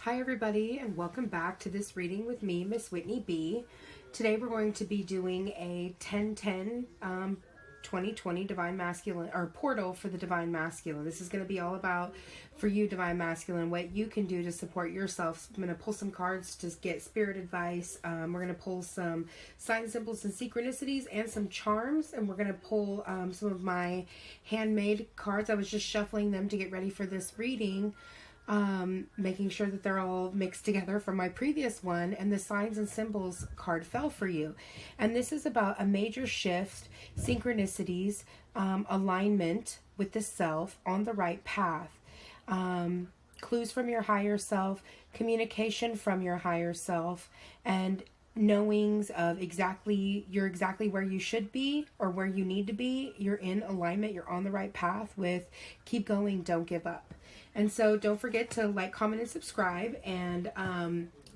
Hi everybody, and welcome back to this reading with me, Miss Whitney B. Today we're going to be doing a 10-10 2020 Divine Masculine, or portal for the Divine Masculine. This is going to be all about, for you Divine Masculine, what you can do to support yourself. I'm going to pull some cards to get spirit advice. We're going to pull some signs, symbols, and synchronicities, and some charms. And we're going to pull some of my handmade cards. I was just shuffling them to get ready for this reading. Making sure that they're all mixed together from my previous one, and the signs and symbols card fell for you. And this is about a major shift, synchronicities, alignment with the self on the right path, clues from your higher self, communication from your higher self, and knowings of you're exactly where you should be or where you need to be. You're in alignment, you're on the right path with keep going, don't give up. And so don't forget to like, comment, and subscribe, and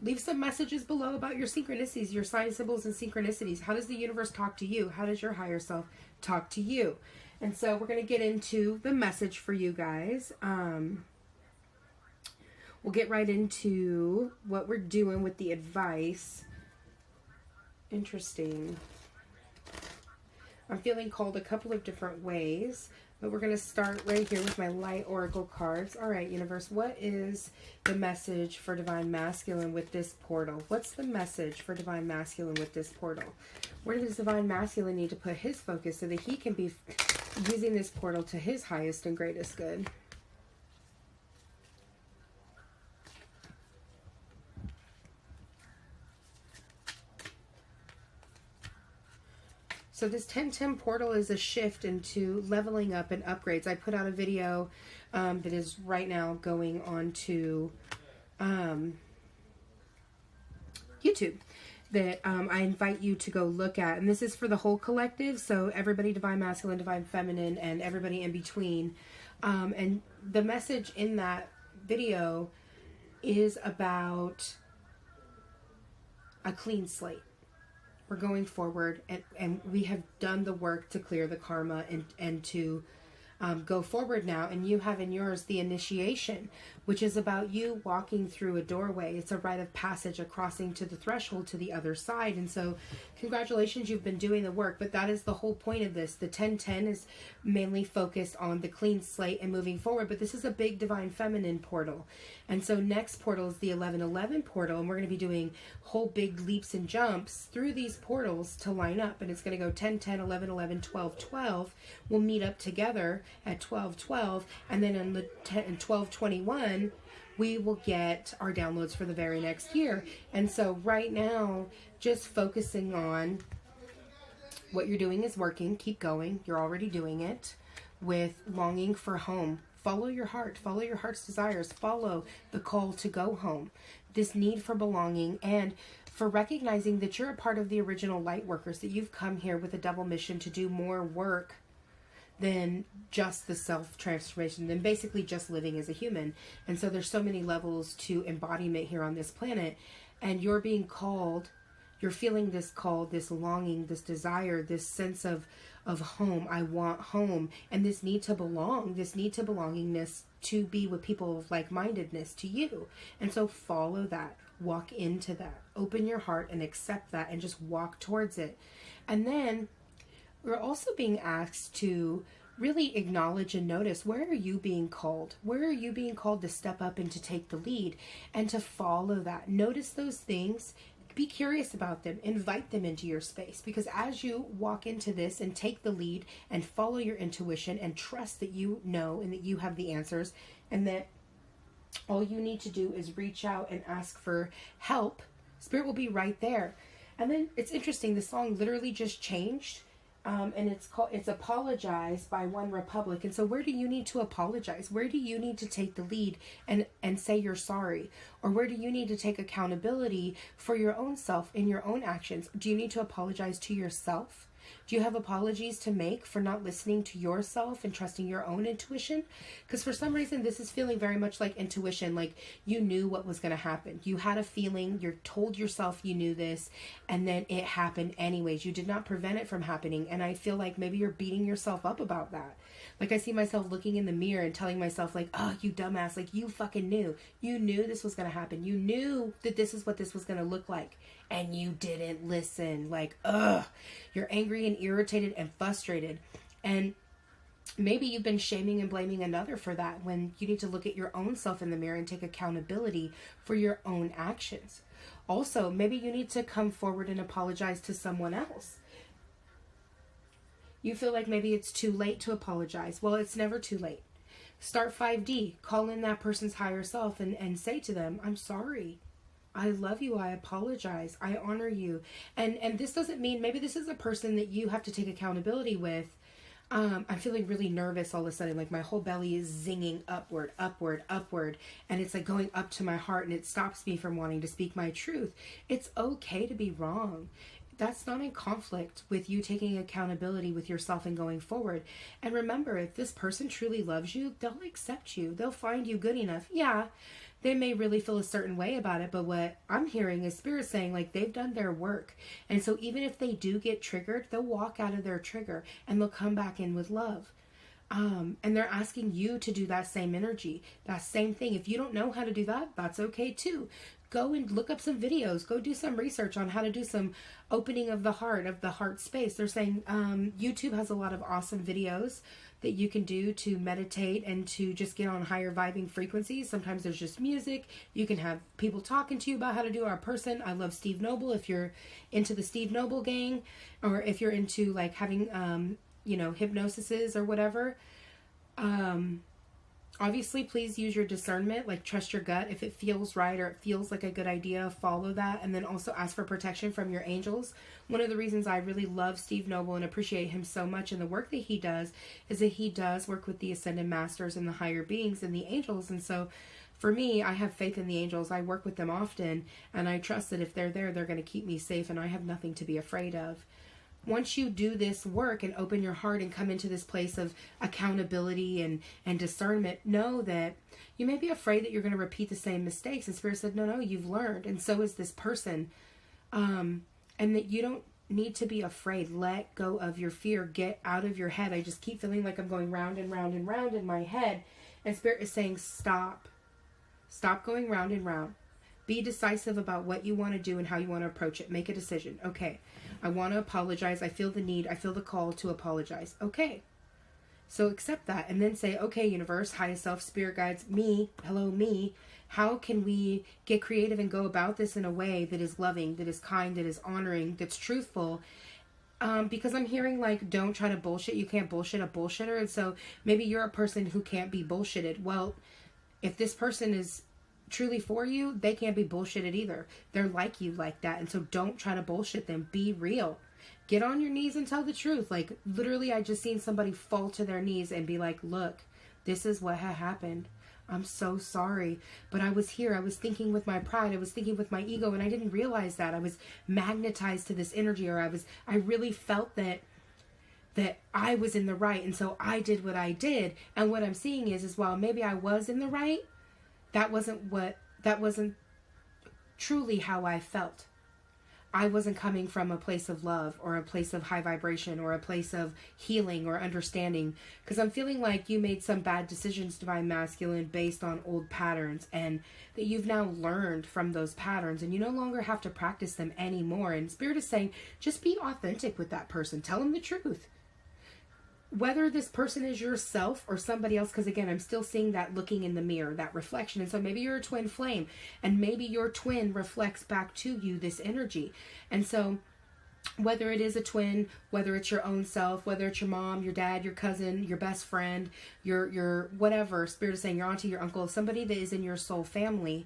leave some messages below about your synchronicities, your signs, symbols, and synchronicities. How does the universe talk to you? How does your higher self talk to you? And so we're going to get into the message for you guys. We'll get right into what we're doing with the advice. Interesting. I'm feeling called a couple of different ways, but we're going to start right here with my light oracle cards. All right, universe, what is the message for Divine Masculine with this portal? What's the message for Divine Masculine with this portal? Where does Divine Masculine need to put his focus so that he can be using this portal to his highest and greatest good? So this 10-10 portal is a shift into leveling up and upgrades. I put out a video that is right now going on to YouTube that I invite you to go look at. And this is for the whole collective, so everybody Divine Masculine, Divine Feminine, and everybody in between. And the message in that video is about a clean slate. We're going forward, and we have done the work to clear the karma and to go forward now. And you have in yours the initiation, which is about you walking through a doorway. It's a rite of passage, a crossing to the threshold to the other side. And so congratulations, you've been doing the work, but that is the whole point of this. The 10-10 is mainly focused on the clean slate and moving forward, but this is a big Divine Feminine portal. And so next portal is the 11-11 portal, and we're going to be doing whole big leaps and jumps through these portals to line up. And it's going to go 10-10, 11-11, 12-12. We'll meet up together at 12-12, and then in 12-21 we will get our downloads for the very next year. And so right now, just focusing on what you're doing is working. Keep going. You're already doing it with longing for home. Follow your heart. Follow your heart's desires. Follow the call to go home. This need for belonging, and for recognizing that you're a part of the original light workers, that you've come here with a double mission to do more work than just the self-transformation, than basically just living as a human. And so there's so many levels to embodiment here on this planet, and you're being called, you're feeling this call, this longing, this desire, this sense of home. I want home, and this need to belong, this need to belongingness to be with people of like-mindedness to you. And so follow that, walk into that, open your heart and accept that, and just walk towards it. And then we're also being asked to really acknowledge and notice, where are you being called? Where are you being called to step up and to take the lead, and to follow that? Notice those things. Be curious about them. Invite them into your space, because as you walk into this and take the lead and follow your intuition and trust that you know and that you have the answers, and that all you need to do is reach out and ask for help, Spirit will be right there. And then it's interesting, the song literally just changed. And it's Apologize by One Republic. And so where do you need to apologize? Where do you need to take the lead and say you're sorry? Or where do you need to take accountability for your own self in your own actions? Do you need to apologize to yourself? Do you have apologies to make for not listening to yourself and trusting your own intuition? Because for some reason, this is feeling very much like intuition, like you knew what was going to happen. You had a feeling, you told yourself you knew this, and then it happened anyways. You did not prevent it from happening. And I feel like maybe you're beating yourself up about that. Like I see myself looking in the mirror and telling myself like, oh, you dumbass, like you fucking knew. You knew this was going to happen. You knew that this is what this was going to look like. And you didn't listen. Like, ugh, you're angry and irritated and frustrated. And maybe you've been shaming and blaming another for that when you need to look at your own self in the mirror and take accountability for your own actions. Also, maybe you need to come forward and apologize to someone else. You feel like maybe it's too late to apologize. Well, it's never too late. Start 5D. Call in that person's higher self and say to them, I'm sorry. I love you. I apologize. I honor you. And this doesn't mean, maybe this is a person that you have to take accountability with. I'm feeling really nervous all of a sudden. Like my whole belly is zinging upward, upward, upward. And it's like going up to my heart and it stops me from wanting to speak my truth. It's okay to be wrong. That's not in conflict with you taking accountability with yourself and going forward. And remember, if this person truly loves you, they'll accept you. They'll find you good enough. Yeah, they may really feel a certain way about it, but what I'm hearing is Spirit saying like they've done their work. And so even if they do get triggered, they'll walk out of their trigger and they'll come back in with love. And they're asking you to do that same energy, that same thing. If you don't know how to do that, that's okay too. Go and look up some videos. Go do some research on how to do some opening of the heart space. They're saying YouTube has a lot of awesome videos that you can do to meditate and to just get on higher vibing frequencies. Sometimes there's just music. You can have people talking to you about how to do our person. I love Steve Noble if you're into the Steve Noble gang, or if you're into like having hypnosises or whatever. Obviously, please use your discernment, like trust your gut. If it feels right or it feels like a good idea, follow that. And then also ask for protection from your angels. One of the reasons I really love Steve Noble and appreciate him so much in the work that he does is that he does work with the Ascended Masters and the higher beings and the angels. And so for me, I have faith in the angels. I work with them often, and I trust that if they're there, they're going to keep me safe, and I have nothing to be afraid of. Once you do this work and open your heart and come into this place of accountability and discernment, know that you may be afraid that you're going to repeat the same mistakes. And Spirit said, no, you've learned. And so is this person. And that you don't need to be afraid. Let go of your fear. Get out of your head. I just keep feeling like I'm going round and round and round in my head. And Spirit is saying, stop. Stop going round and round. Be decisive about what you want to do and how you want to approach it. Make a decision. Okay, I want to apologize. I feel the need. I feel the call to apologize. Okay, so accept that and then say, okay, universe, highest self, spirit guides, me, hello, me. How can we get creative and go about this in a way that is loving, that is kind, that is honoring, that's truthful? Because I'm hearing like, don't try to bullshit. You can't bullshit a bullshitter. And so maybe you're a person who can't be bullshitted. Well, if this person is truly for you, they can't be bullshitted either. They're like you like that. And so don't try to bullshit them. Be real. Get on your knees and tell the truth. Like literally, I just seen somebody fall to their knees and be like, look, this is what had happened. I'm so sorry. But I was here. I was thinking with my pride. I was thinking with my ego. And I didn't realize that. I was magnetized to this energy, or I really felt that I was in the right. And so I did what I did. And what I'm seeing is while maybe I was in the right, that wasn't truly how I felt. I wasn't coming from a place of love or a place of high vibration or a place of healing or understanding. Because I'm feeling like you made some bad decisions, Divine Masculine, based on old patterns, and that you've now learned from those patterns and you no longer have to practice them anymore. And Spirit is saying, just be authentic with that person. Tell them the truth. Whether this person is yourself or somebody else, because again, I'm still seeing that looking in the mirror, that reflection. And so maybe you're a twin flame, and maybe your twin reflects back to you this energy. And so whether it is a twin, whether it's your own self, whether it's your mom, your dad, your cousin, your best friend, your whatever, Spirit is saying, your auntie, your uncle, somebody that is in your soul family.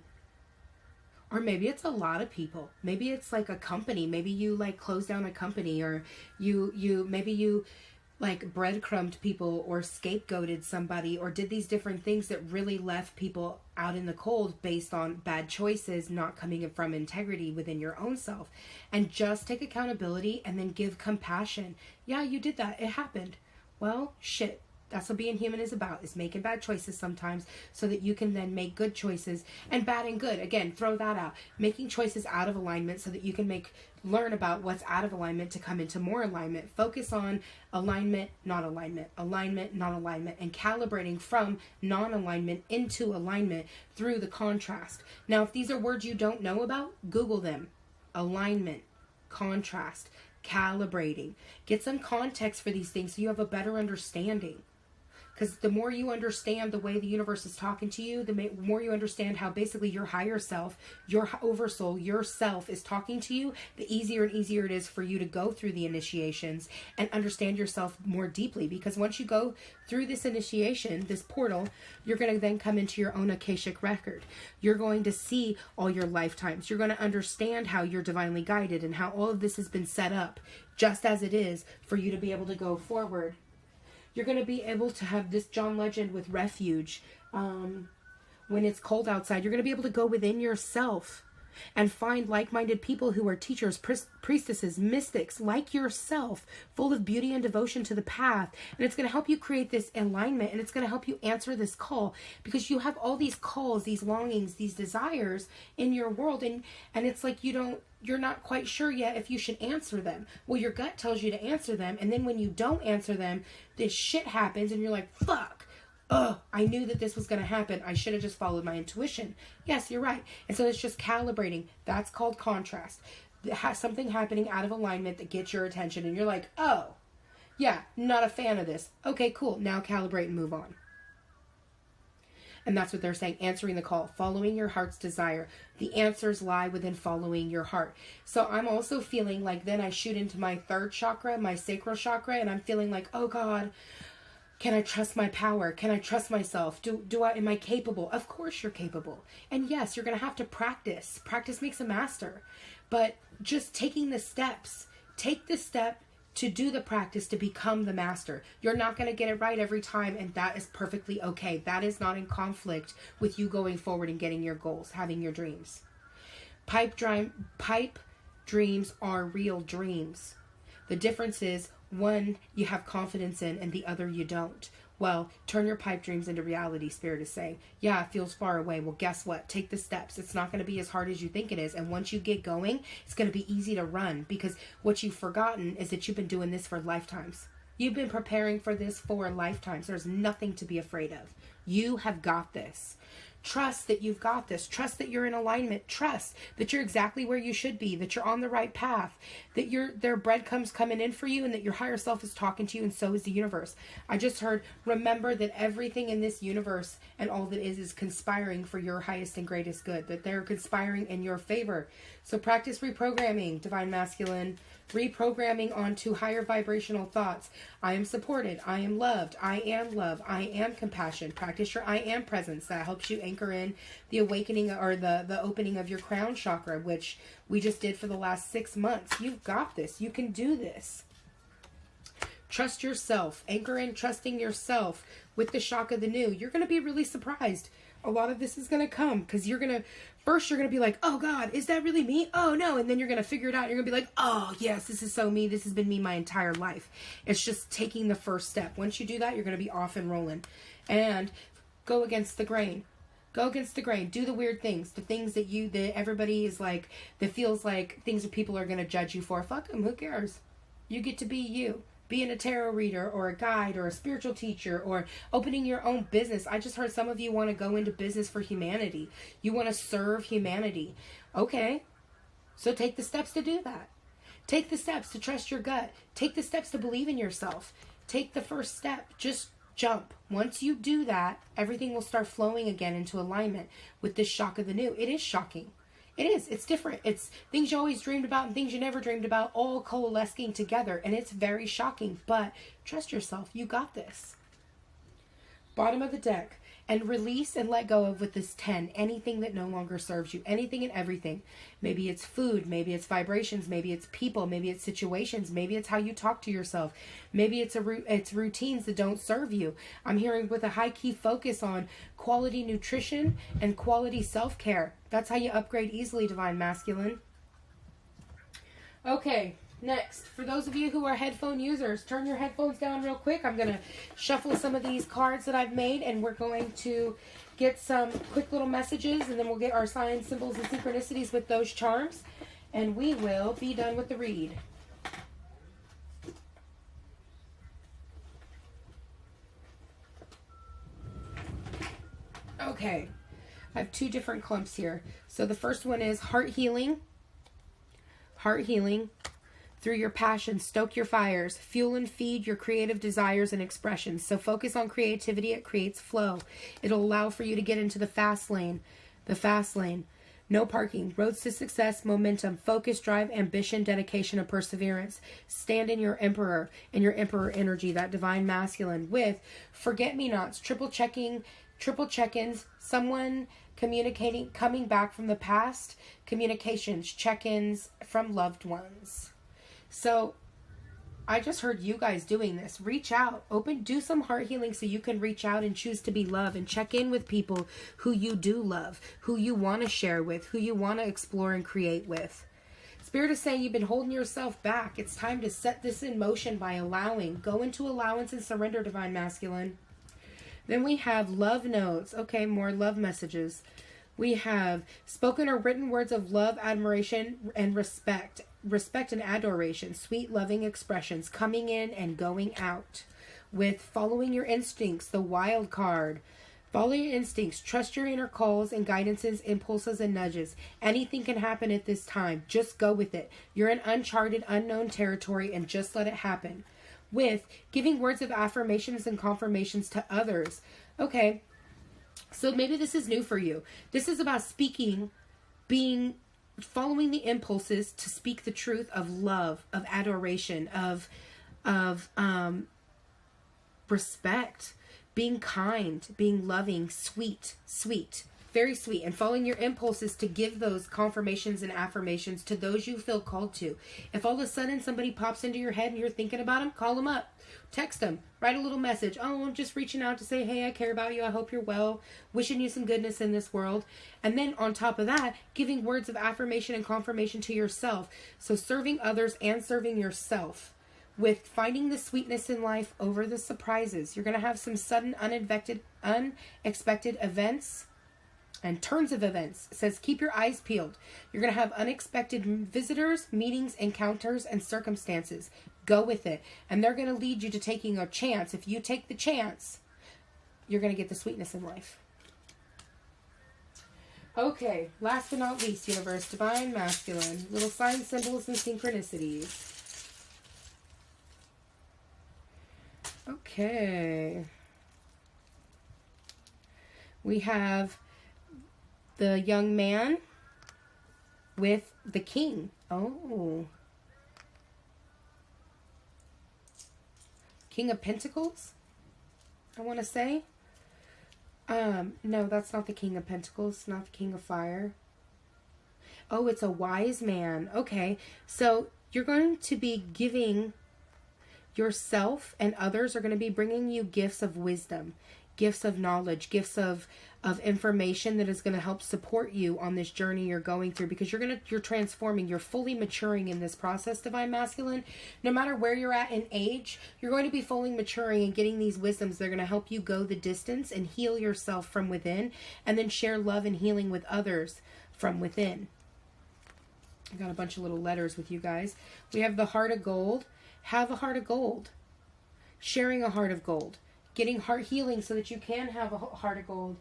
Or maybe it's a lot of people. Maybe it's like a company. Maybe you like close down a company, or maybe you like breadcrumbed people or scapegoated somebody or did these different things that really left people out in the cold based on bad choices not coming from integrity within your own self. And just take accountability and then give compassion. Yeah, you did that. It happened. Well, shit. That's what being human is about, is making bad choices sometimes so that you can then make good choices. And bad and good, again, throw that out. Making choices out of alignment so that you can learn about what's out of alignment to come into more alignment. Focus on alignment, not alignment, alignment, not alignment, and calibrating from non-alignment into alignment through the contrast. Now, if these are words you don't know about, Google them. Alignment, contrast, calibrating. Get some context for these things so you have a better understanding. Because the more you understand the way the universe is talking to you, the more you understand how basically your higher self, your oversoul, yourself is talking to you, the easier and easier it is for you to go through the initiations and understand yourself more deeply. Because once you go through this initiation, this portal, you're going to then come into your own Akashic record. You're going to see all your lifetimes. You're going to understand how you're divinely guided and how all of this has been set up just as it is for you to be able to go forward. You're going to be able to have this John Legend with refuge. When it's cold outside, you're going to be able to go within yourself and find like-minded people who are teachers, priestesses, mystics, like yourself, full of beauty and devotion to the path. And it's going to help you create this alignment, and it's going to help you answer this call, because you have all these calls, these longings, these desires in your world, and it's like you're not quite sure yet if you should answer them. Well, your gut tells you to answer them, and then when you don't answer them, this shit happens, and you're like, fuck. Oh, I knew that this was going to happen. I should have just followed my intuition. Yes, you're right. And so it's just calibrating. That's called contrast. Something happening out of alignment that gets your attention, and you're like, oh, yeah, not a fan of this. Okay, cool. Now calibrate and move on. And that's what they're saying, answering the call, following your heart's desire. The answers lie within following your heart. So I'm also feeling like then I shoot into my third chakra, my sacral chakra, and I'm feeling like, oh God, can I trust my power? Can I trust myself? Am I capable? Of course you're capable. And yes, you're going to have to practice. Practice makes a master. But just taking the steps, take the step to do the practice to become the master. You're not going to get it right every time, and that is perfectly okay. That is not in conflict with you going forward and getting your goals, having your dreams. Pipe dreams are real dreams. The difference is, one you have confidence in and the other you don't. Well, turn your pipe dreams into reality, Spirit is saying. Yeah, it feels far away. Well, guess what? Take the steps. It's not going to be as hard as you think it is. And once you get going, it's going to be easy to run, because what you've forgotten is that you've been doing this for lifetimes. You've been preparing for this for lifetimes. There's nothing to be afraid of. You have got this. Trust that you've got this. Trust that you're in alignment. Trust that you're exactly where you should be, that you're on the right path, that there are breadcrumbs coming in for you, and that your higher self is talking to you, and so is the universe. I just heard, remember that everything in this universe and all that is conspiring for your highest and greatest good, that they're conspiring in your favor. So practice reprogramming, Divine Masculine, reprogramming onto higher vibrational thoughts. I am supported. I am loved. I am love. I am compassion. Practice your I am presence. That helps you anchor in the awakening or the opening of your crown chakra, which we just did for the last 6 months. You've got this. You can do this. Trust yourself. Anchor in trusting yourself with the shock of the new. You're going to be really surprised. A lot of this is going to come because you're going to be like, oh God, is that really me? Oh no. And then you're going to figure it out. You're going to be like, oh yes, this is so me. This has been me my entire life. It's just taking the first step. Once you do that, you're going to be off and rolling. And go against the grain. Go against the grain. Do the weird things. The things that everybody is like, that feels like things that people are going to judge you for. Fuck them. Who cares? You get to be you. Being a tarot reader or a guide or a spiritual teacher or opening your own business. I just heard some of you want to go into business for humanity. You want to serve humanity. Okay. So take the steps to do that. Take the steps to trust your gut. Take the steps to believe in yourself. Take the first step. Just jump. Once you do that, everything will start flowing again into alignment with this shock of the new. It is shocking. It is. It's different. It's things you always dreamed about and things you never dreamed about all coalescing together. And it's very shocking. But trust yourself. You got this. Bottom of the deck. and release and let go of with this 10 anything that no longer serves you, anything and everything. Maybe it's food, maybe it's vibrations, maybe it's people, maybe it's situations, maybe it's how you talk to yourself, maybe it's routines that don't serve you. I'm hearing with a high key focus on quality nutrition and quality self-care. That's how you upgrade easily, Divine Masculine. Okay, next, for those of you who are headphone users, turn your headphones down real quick. I'm going to shuffle some of these cards that I've made, and we're going to get some quick little messages, and then we'll get our signs, symbols, and synchronicities with those charms, and we will be done with the read. Okay, I have 2 different clumps here. So the first one is heart healing. Heart healing. Through your passion, stoke your fires, fuel and feed your creative desires and expressions. So focus on creativity. It creates flow. It'll allow for you to get into the fast lane. The fast lane. No parking. Roads to success, momentum, focus, drive, ambition, dedication, and perseverance. Stand in your emperor energy, that divine masculine, with forget-me-nots, triple check-ins, someone communicating, coming back from the past, communications, check-ins from loved ones. So I just heard you guys doing this. Reach out, do some heart healing so you can reach out and choose to be loved and check in with people who you do love, who you want to share with, who you want to explore and create with. Spirit is saying you've been holding yourself back. It's time to set this in motion by allowing. Go into allowance and surrender, Divine Masculine. Then we have love notes. Okay, more love messages. We have spoken or written words of love, admiration, and respect. Respect and adoration. Sweet, loving expressions coming in and going out. With following your instincts, the wild card. Follow your instincts. Trust your inner calls and guidances, impulses, and nudges. Anything can happen at this time. Just go with it. You're in uncharted, unknown territory, and just let it happen. With giving words of affirmations and confirmations to others. Okay, so maybe this is new for you. This is about speaking, following the impulses to speak the truth of love, of adoration, of respect, being kind, being loving, sweet, very sweet, and following your impulses to give those confirmations and affirmations to those you feel called to. If all of a sudden somebody pops into your head and you're thinking about them, call them up, text them, write a little message. Oh, I'm just reaching out to say, hey, I care about you. I hope you're well. Wishing you some goodness in this world. And then on top of that, giving words of affirmation and confirmation to yourself. So serving others and serving yourself. With finding the sweetness in life over the surprises. You're going to have some sudden, unexpected events and turns of events. It says keep your eyes peeled. You're going to have unexpected visitors, meetings, encounters, and circumstances. Go with it. And they're going to lead you to taking a chance. If you take the chance, you're going to get the sweetness in life. Okay, last but not least, universe, divine masculine, little signs, symbols, and synchronicities. Okay. We have the young man with the king. Oh. King of Pentacles, I want to say. No, that's not the King of Pentacles. Not the King of Fire. Oh, it's a wise man. Okay. So you're going to be giving yourself, and others are going to be bringing you gifts of wisdom, gifts of knowledge, gifts of information that is going to help support you on this journey you're going through, because you're transforming, you're fully maturing in this process, divine masculine. No matter where you're at in age, you're going to be fully maturing and getting these wisdoms. They're going to help you go the distance and heal yourself from within, and then share love and healing with others from within. I got a bunch of little letters with you guys. We have the heart of gold. Have a heart of gold. Sharing a heart of gold. Getting heart healing so that you can have a heart of gold.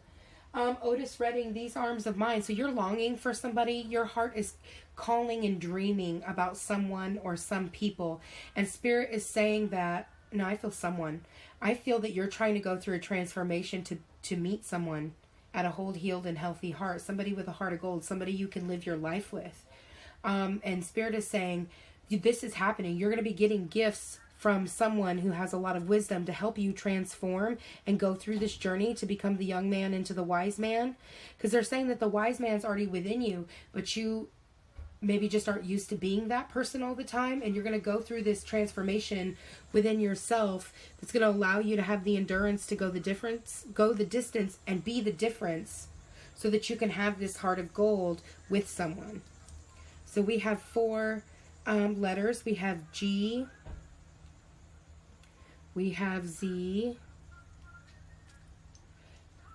Otis Redding, these arms of mine. So you're longing for somebody. Your heart is calling and dreaming about someone or some people. And Spirit is saying that, no, I feel someone. I feel that you're trying to go through a transformation to meet someone at a whole, healed, and healthy heart. Somebody with a heart of gold. Somebody you can live your life with. And Spirit is saying, this is happening. You're going to be getting gifts from someone who has a lot of wisdom to help you transform and go through this journey to become the young man into the wise man. Because they're saying that the wise man's already within you, but you maybe just aren't used to being that person all the time, and you're going to go through this transformation within yourself that's going to allow you to have the endurance to go the distance and be the difference, so that you can have this heart of gold with someone. So we have 4 letters. We have G, we have Z,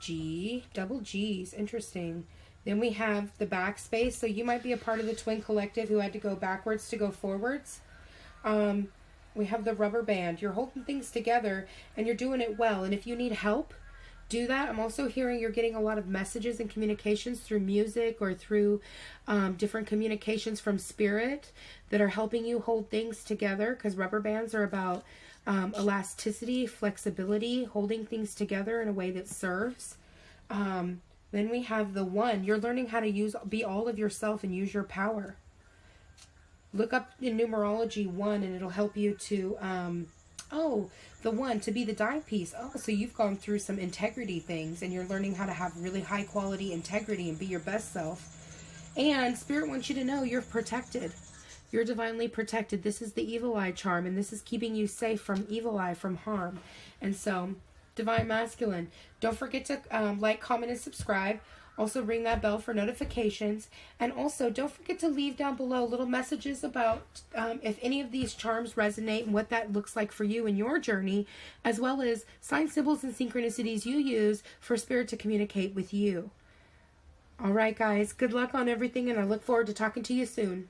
G, double G's, interesting. Then we have the backspace, so you might be a part of the twin collective who had to go backwards to go forwards. We have the rubber band. You're holding things together and you're doing it well, and if you need help, do that. I'm also hearing you're getting a lot of messages and communications through music or through different communications from spirit that are helping you hold things together, because rubber bands are about elasticity, flexibility, holding things together in a way that serves. Then we have the 1. You're learning how to be all of yourself and use your power. Look up in numerology 1 and it'll help you to the 1, to be the dime piece. Oh, so you've gone through some integrity things and you're learning how to have really high quality integrity and be your best self. And Spirit wants you to know you're protected. You're divinely protected. This is the evil eye charm, and this is keeping you safe from evil eye, from harm. And so, Divine Masculine, don't forget to like, comment, and subscribe. Also ring that bell for notifications. And also don't forget to leave down below little messages about if any of these charms resonate and what that looks like for you in your journey, as well as sign symbols and synchronicities you use for Spirit to communicate with you. All right, guys, good luck on everything, and I look forward to talking to you soon.